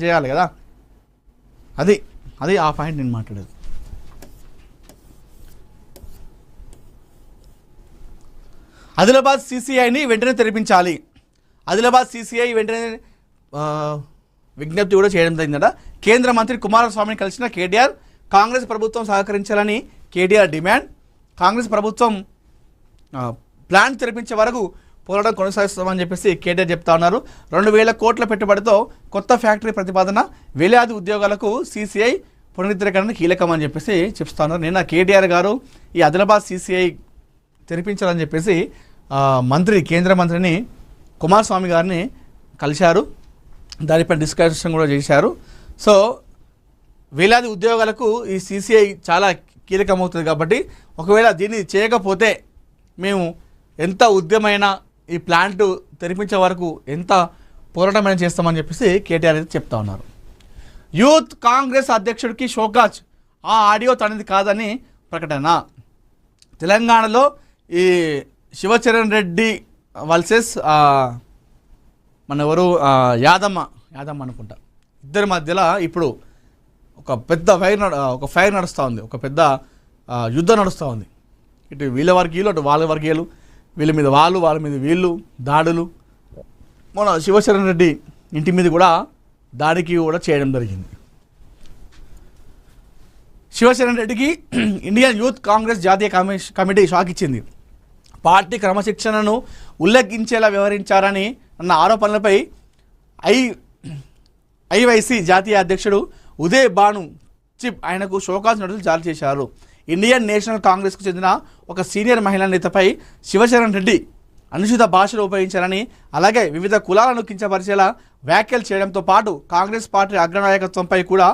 చేయాలి కదా, అది అది ఆ పాయింట్ నేను మాట్లాడేది. ఆదిలాబాద్ సిసిఐని వెంటనే తెరిపించాలి. ఆదిలాబాద్ సిసిఐ వెంటనే విజ్ఞప్తి కూడా చేయడం జరిగిందట. కేంద్ర మంత్రి కుమారస్వామిని కలిసిన కేటీఆర్, కాంగ్రెస్ ప్రభుత్వం సహకరించాలని కేటీఆర్ డిమాండ్. కాంగ్రెస్ ప్రభుత్వం ప్లాంట్ తెరిపించే వరకు పోరాటం కొనసాగిస్తామని చెప్పేసి కేటీఆర్ చెప్తా ఉన్నారు. 2000 కోట్ల పెట్టుబడితో కొత్త ఫ్యాక్టరీ ప్రతిపాదన, వేలాది ఉద్యోగాలకు సిసిఐ పునరుద్ధరణ కీలకమని చెప్పేసి చెప్తా ఉన్నారు. నిన్న కేటీఆర్ గారు ఈ ఆదిలాబాద్ సిసిఐ తెరిపించాలని చెప్పేసి కేంద్ర మంత్రిని కుమారస్వామి గారిని కలిశారు. దానిపై డిస్కషన్ కూడా చేశారు. సో వేలాది ఉద్యోగాలకు ఈ సిసిఐ చాలా కీలకమవుతుంది కాబట్టి ఒకవేళ దీన్ని చేయకపోతే మేము ఎంత ఉద్యమైనా ఈ ప్లాంట్ తెరిపించే వరకు ఎంత పోరాటమైనా చేస్తామని చెప్పేసి కేటీఆర్ అయితే చెప్తా ఉన్నారు. యూత్ కాంగ్రెస్ అధ్యక్షుడికి షోకాజ్, ఆ ఆడియో తనది కాదని ప్రకటన. తెలంగాణలో ఈ శివచరణ్ రెడ్డి వర్సెస్ మన ఎవరు యాదమ్మ అనుకుంటా, ఇద్దరి మధ్యలో ఇప్పుడు ఒక పెద్ద ఫైర్ నడుస్తూ ఉంది, ఒక పెద్ద యుద్ధం నడుస్తూ ఉంది. ఇటు వీళ్ళ వర్గీయులు అటు వాళ్ళ వర్గీయులు, వీళ్ళ మీద వాళ్ళ మీద వీళ్ళు దాడులు. మన శివచరణ్ రెడ్డి ఇంటి మీద కూడా దాడికి కూడా చేయడం జరిగింది. శివచరణ్ రెడ్డికి ఇండియన్ యూత్ కాంగ్రెస్ జాతీయ కమిటీ షాక్ ఇచ్చింది. పార్టీ క్రమశిక్షణను ఉల్లంఘించేలా వ్యవహరించారని అన్న ఆరోపణలపై ఐవైసీ జాతీయ అధ్యక్షుడు ఉదయ్ భాను చిప్ ఆయనకు షోకాజ్ నోటీసులు జారీ చేశారు. ఇండియన్ నేషనల్ కాంగ్రెస్కు చెందిన ఒక సీనియర్ మహిళా నేతపై శివచరణ్ రెడ్డి అనుచిత భాషలు ఉపయోగించారని, అలాగే వివిధ కులాలను కించపరిచేలా వ్యాఖ్యలు చేయడంతో పాటు కాంగ్రెస్ పార్టీ అగ్రనాయకత్వంపై కూడా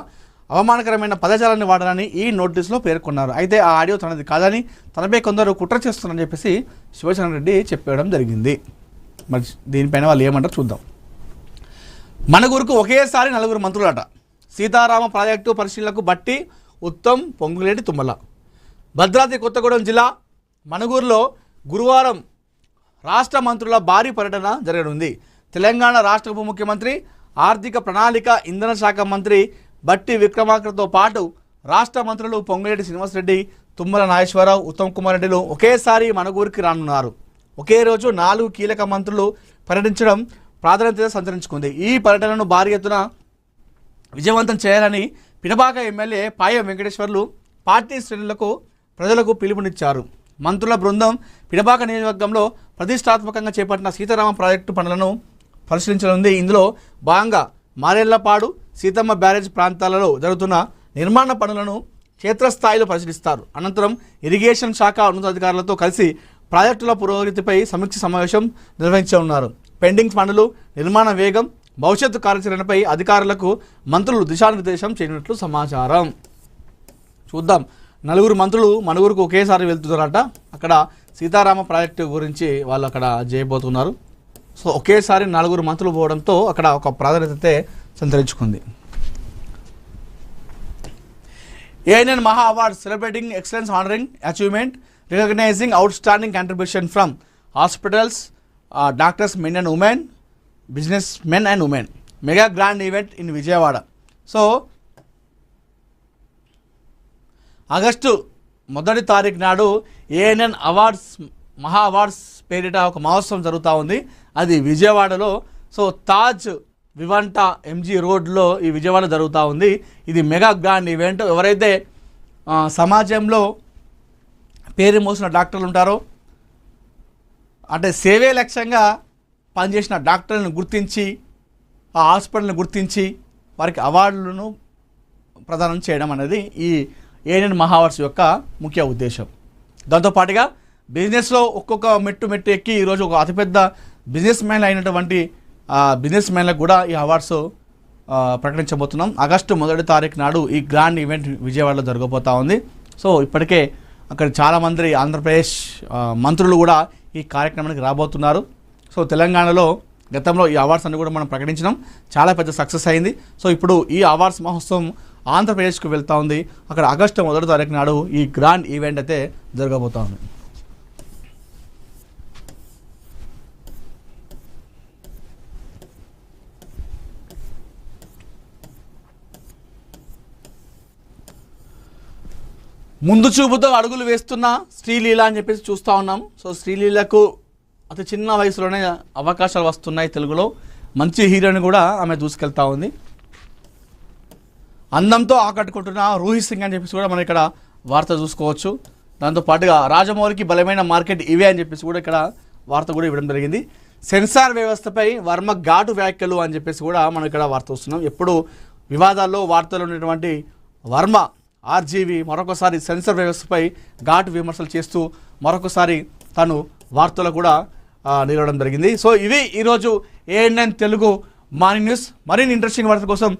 అవమానకరమైన పదజాలాన్ని వాడాలని ఈ నోటీసులో పేర్కొన్నారు. అయితే ఆ ఆడియో తనది కాదని, తనపై కొందరు కుట్ర చేస్తున్నారని చెప్పేసి శివచరణ్ రెడ్డి చెప్పడం జరిగింది. మరి దీనిపైన వాళ్ళు ఏమంటారు చూద్దాం. మణుగూరుకు ఒకేసారి 4 మంత్రులట. సీతారామ ప్రాజెక్టు పరిశీలనకు బట్టి ఉత్తమ్, పొంగులేటి, తుమ్మల. భద్రాద్రి కొత్తగూడెం జిల్లా మణుగూరులో గురువారం రాష్ట్ర మంత్రుల భారీ పర్యటన జరగనుంది. తెలంగాణ రాష్ట్ర ఉప ముఖ్యమంత్రి, ఆర్థిక ప్రణాళిక, ఇంధన శాఖ మంత్రి బట్టి విక్రమార్కతో పాటు రాష్ట్ర మంత్రులు పొంగులేటి శ్రీనివాసరెడ్డి, తుమ్మల నాగేశ్వరరావు, ఉత్తమ్ కుమార్ రెడ్డిలు ఒకేసారి మణుగూరుకి రానున్నారు. ఒకే రోజు 4 కీలక మంత్రులు పర్యటించడం ప్రాధాన్యత సంతరించుకుంది. ఈ పర్యటనను భారీ ఎత్తున విజయవంతం చేయాలని పినబాక ఎమ్మెల్యే పాయం వెంకటేశ్వర్లు పార్టీ శ్రేణులకు, ప్రజలకు పిలుపునిచ్చారు. మంత్రుల బృందం పినబాక నియోజకవర్గంలో ప్రతిష్టాత్మకంగా చేపట్టిన సీతారామ ప్రాజెక్టు పనులను పరిశీలించనుంది. ఇందులో భాగంగా మారేళ్లపాడు, సీతమ్మ బ్యారేజ్ ప్రాంతాలలో జరుగుతున్న నిర్మాణ పనులను క్షేత్రస్థాయిలో పరిశీలిస్తారు. అనంతరం ఇరిగేషన్ శాఖ ఉన్నతాధికారులతో కలిసి ప్రాజెక్టుల పురోగతిపై సమీక్ష సమావేశం నిర్వహించనున్నారు. పెండింగ్ పనులు, నిర్మాణ వేగం, భవిష్యత్తు కార్యాచరణపై అధికారులకు మంత్రులు దిశానిర్దేశం చేయనున్నట్లు సమాచారం. చూద్దాం, 4 మంత్రులు మణుగూరుకు ఒకేసారి వెళ్తున్నారట. అక్కడ సీతారామ ప్రాజెక్టు గురించి వాళ్ళు అక్కడ చేయబోతున్నారు. సో ఒకేసారి 4 మంత్రులు పోవడంతో అక్కడ ఒక ప్రాధాన్యత సంతరించుకుంది. ANN Maha awards celebrating excellence, honouring achievement, recognising outstanding contribution from hospitals, doctors, men and women, businessmen and women. Mega grand event in Vijayawada. So August 1వ తారీఖు నాడు ఏఎన్ఎన్ అవార్డ్స్, మహా అవార్డ్స్ పేరిట ఒక మహోత్సవం జరుగుతూ ఉంది. అది విజయవాడలో. సో తాజ్ వివంట ఎంజీ రోడ్లో ఈ విజయవాడ జరుగుతూ ఉంది. ఇది మెగా గ్రాండ్ ఈవెంట్. ఎవరైతే సమాజంలో పేరు మోసిన డాక్టర్లు ఉంటారో, అంటే సేవే లక్ష్యంగా పనిచేసిన డాక్టర్లను గుర్తించి, ఆ హాస్పిటల్ని గుర్తించి వారికి అవార్డులను ప్రదానం చేయడం అనేది ఈ ఏఎన్ఎన్ మహా అవార్డ్స్ యొక్క ముఖ్య ఉద్దేశం. దాంతోపాటుగా బిజినెస్లో ఒక్కొక్క మెట్టు ఎక్కి ఈరోజు ఒక అతిపెద్ద బిజినెస్ మ్యాన్ అయినటువంటి బిజినెస్ మ్యాన్లకు కూడా ఈ అవార్డ్స్ ప్రకటించబోతున్నాం. ఆగస్టు 1వ తారీఖు నాడు ఈ గ్రాండ్ ఈవెంట్ విజయవాడలో జరగబోతూ ఉంది. సో ఇప్పటికే అక్కడ చాలామంది ఆంధ్రప్రదేశ్ మంత్రులు కూడా ఈ కార్యక్రమానికి రాబోతున్నారు. సో తెలంగాణలో గతంలో ఈ అవార్డ్స్ అన్ని కూడా మనం ప్రకటించినాం, చాలా పెద్ద సక్సెస్ అయింది. సో ఇప్పుడు ఈ అవార్డ్స్ మహోత్సవం ఆంధ్రప్రదేశ్కు వెళ్తూ ఉంది. అక్కడ ఆగస్టు 1వ తారీఖు నాడు ఈ గ్రాండ్ ఈవెంట్ అయితే జరగబోతూ ఉంది. ముందు చూపుతో అడుగులు వేస్తున్న శ్రీలీల అని చెప్పేసి చూస్తూ ఉన్నాం. సో శ్రీలీలకు అతి చిన్న వయసులోనే అవకాశాలు వస్తున్నాయి తెలుగులో. మంచి హీరోని కూడా ఆమె దూసుకెళ్తా ఉంది. అందంతో ఆకట్టుకుంటున్న రూహి సింగ్ అని చెప్పేసి కూడా మనం ఇక్కడ వార్త చూసుకోవచ్చు. దాంతోపాటుగా రాజమౌళికి బలమైన మార్కెట్ ఇవే అని చెప్పేసి కూడా ఇక్కడ వార్త కూడా ఇవ్వడం జరిగింది. సెన్సార్ వ్యవస్థపై వర్మ ఘాటు వ్యాఖ్యలు అని చెప్పేసి కూడా మనం ఇక్కడ వార్త వస్తున్నాం. ఎప్పుడు వివాదాల్లో వార్తలు ఉన్నటువంటి వర్మ ఆర్జీవి మరొకసారి సెన్సార్ వ్యవస్థపై ఘాటు విమర్శలు చేస్తూ మరొకసారి తను వార్తలు కూడా నిలవడం జరిగింది. సో ఇవి ఈరోజు ANN తెలుగు మార్నింగ్ న్యూస్. మరిన్ని ఇంట్రెస్టింగ్ వార్తల కోసం